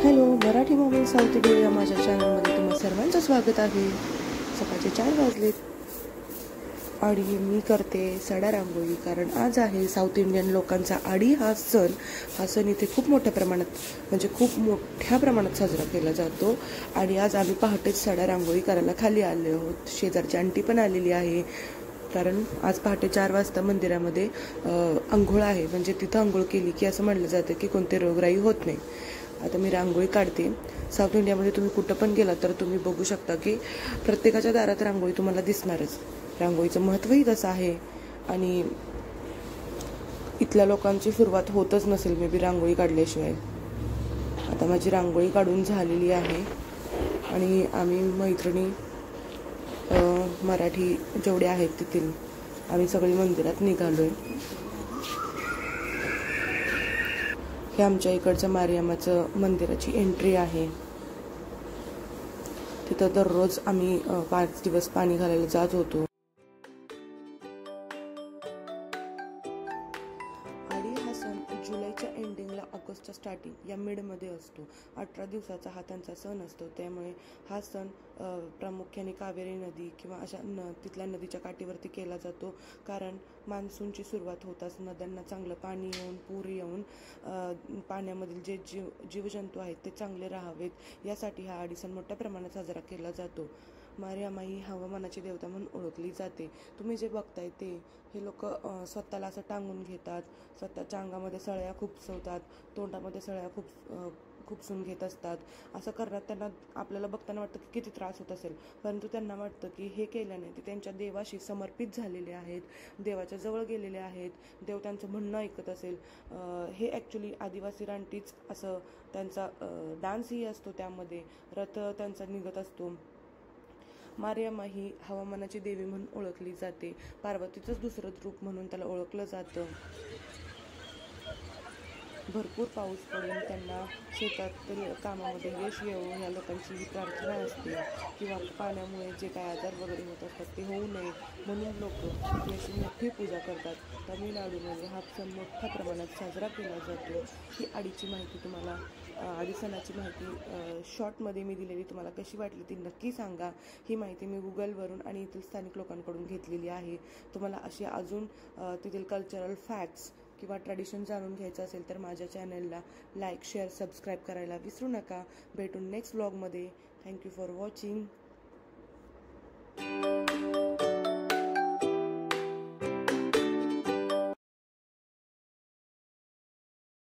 Hello, Marathi mobile south India या माझ्या चॅनलमध्ये तुम्हा सर्वांचं स्वागत आहे. सकाळचे 4 वाजलेत आणि मी करते सडा रांगोळी, कारण आज आहे साऊथ इंडियन लोकांचा आडी हा सण इथे खूप मोठ्या प्रमाणात साजरा केला जातो. आणि आज आम्ही पहाटेच सडा रांगोळी करायला खाली आले आहोत. शेजारची आंटी पण आलेली आहे, कारण आज पहाटे 4 वाजता मंदिरामध्ये अंघोळ आहे. म्हणजे तिथं अंघोळ केली की असं म्हणलं जातं की कोणते रोगराई होत नाही. आता मी रांगोळी काढते. साऊथ इंडियामध्ये तुम्ही कुठं पण गेला तर तुम्ही बघू शकता की प्रत्येकाच्या दारात रांगोळी तुम्हाला दिसणारच. रांगोळीचं महत्त्वही तसं आहे आणि इथल्या लोकांची सुरुवात होतच नसेल मे बी रांगोळी काढल्याशिवाय. आता माझी रांगोळी काढून झालेली आहे आणि आम्ही मैत्रिणी मराठी जेवढे आहेत तिथील आम्ही सगळी मंदिरात निघालोय. हे आमच्या इकडच्या मारियामाचं मंदिराची एंट्री आहे. तिथं दररोज आम्ही 5 दिवस पाणी घालायला जात होतो. आडी हा सण जुलैच्या एंडिंगला ऑगस्टच्या स्टार्टिंग या मिडमध्ये असतो. 18 दिवसाचा हा त्यांचा सण असतो. त्यामुळे हा सण प्रामुख्याने कावेरी नदी किंवा अशा तिथल्या नदीच्या काठीवरती केला जातो, कारण मान्सूनची सुरुवात होताच नद्यांना चांगलं पाणी येऊन पूर येऊन पाण्यामधील जे जीवजंतू आहेत ते चांगले राहावेत यासाठी हा आडी सण मोठ्या प्रमाणात साजरा केला जातो. मारियामा ही हवामानाची देवता म्हणून ओळखली जाते. तुम्ही जे बघताय ते हे लोक स्वतःला असं टांगून घेतात, स्वतःच्या अंगामध्ये सळ्या खुपसवतात, तोंडामध्ये सळ्या खुपसून घेत असतात. असं करण्यात त्यांना आपल्याला बघताना वाटतं की किती त्रास होत असेल, परंतु त्यांना वाटतं की हे केल्याने ते त्यांच्या देवाशी समर्पित झालेले आहेत, देवाच्या जवळ गेलेले आहेत, देव त्यांचं म्हणणं ऐकत असेल. हे ॲक्च्युली आदिवासी रानटीच असं त्यांचा डान्सही असतो, त्यामध्ये रथ त्यांचा निघत असतो. मारियामा ही हवामानाची देवी म्हणून ओळखली जाते. पार्वतीचंच दुसरं रूप म्हणून त्याला ओळखलं जातं. भरपूर पाऊस पडून त्यांना शेतातील कामामध्ये यश येवो ह्या लोकांची ही प्रार्थना असते, किंवा पाण्यामुळे जे काय आजार वगैरे होत असतात ते होऊ नये म्हणून लोक याची मोठी पूजा करतात. तामिळनाडूमध्ये हा सण मोठ्या प्रमाणात साजरा केला जातो. ही आडीची माहिती तुम्हाला आडी सणाची माहिती शॉर्टमध्ये मी दिलेली तुम्हाला कशी वाटली ती नक्की सांगा. ही माहिती मी गुगलवरून आणि येथील स्थानिक लोकांकडून घेतलेली आहे. तुम्हाला अशी अजून तिथील कल्चरल फॅक्ट्स किंवा ट्रॅडिशन जाणून घ्यायचं असेल तर माझ्या चॅनलला लाईक, शेअर, सबस्क्राईब करायला विसरू नका. भेटून नेक्स्ट व्लॉगमध्ये. Thank you for watching.